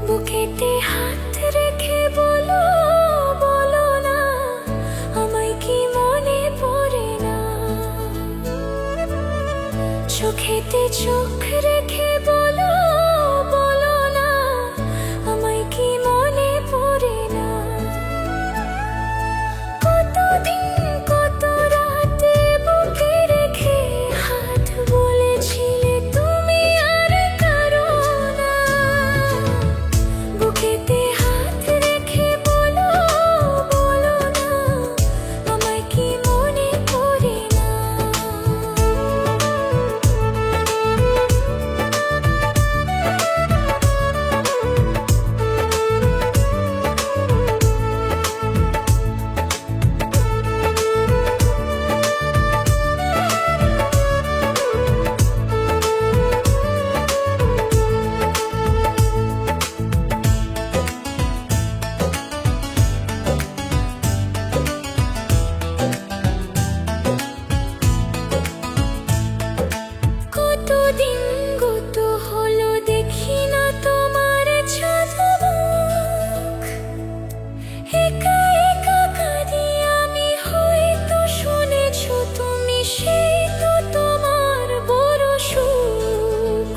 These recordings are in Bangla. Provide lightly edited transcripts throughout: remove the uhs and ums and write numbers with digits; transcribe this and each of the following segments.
বুকেতে হাত রেখে বলো, বলো না আমায় কি মনে পড়ে না। চোখেতে চোখ রেখে বলো, বলো না আমায় কি মনে পড়ে না। কতদিন কত রাতে বুকে রেখে হাত বলেছিলে তুমি আর কারো না। বুকেতে হাত রেখে বলো, বলো না আমায় কি মনে পড়ে না। কতদিন গত হলো দেখি না তোমার ঝলক। একা একা কাঁদি আমি, হয়তো শুনেছো তুমি, সেই তো তোমার বড় সুখ।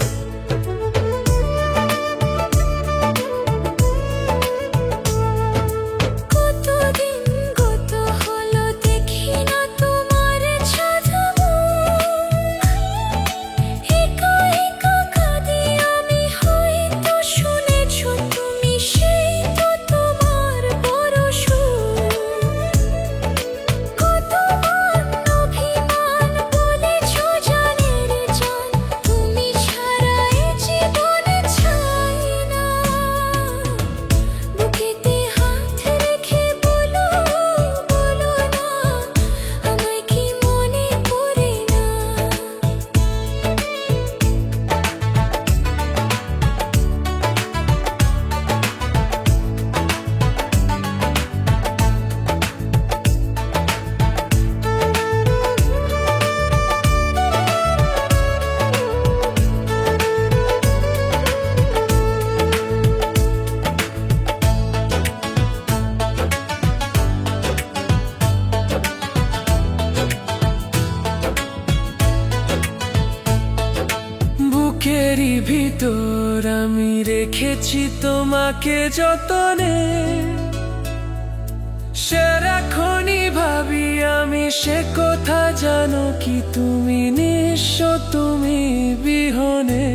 কতদিন গত হলো দেখি না তোমার ঝলক। একা একা কাঁদি আমি, হয়তো শুনেছো তুমি, সেই তো তোমার বড় সুখ। কতবার অভিমান বলেছো জানের জান, তুমি ছাড়া এ জীবন চাই না। বুকেতে হাত রেখে বলো, বলো না আমায় কি মনে পড়ে না। বুকেরই ভিতর আমি রেখেছি তোমাকে যতনে। সারাক্ষণই ভাবি আমি সে কথা, জানো কি তুমি নিঃস্ব, তুমি বিহনে।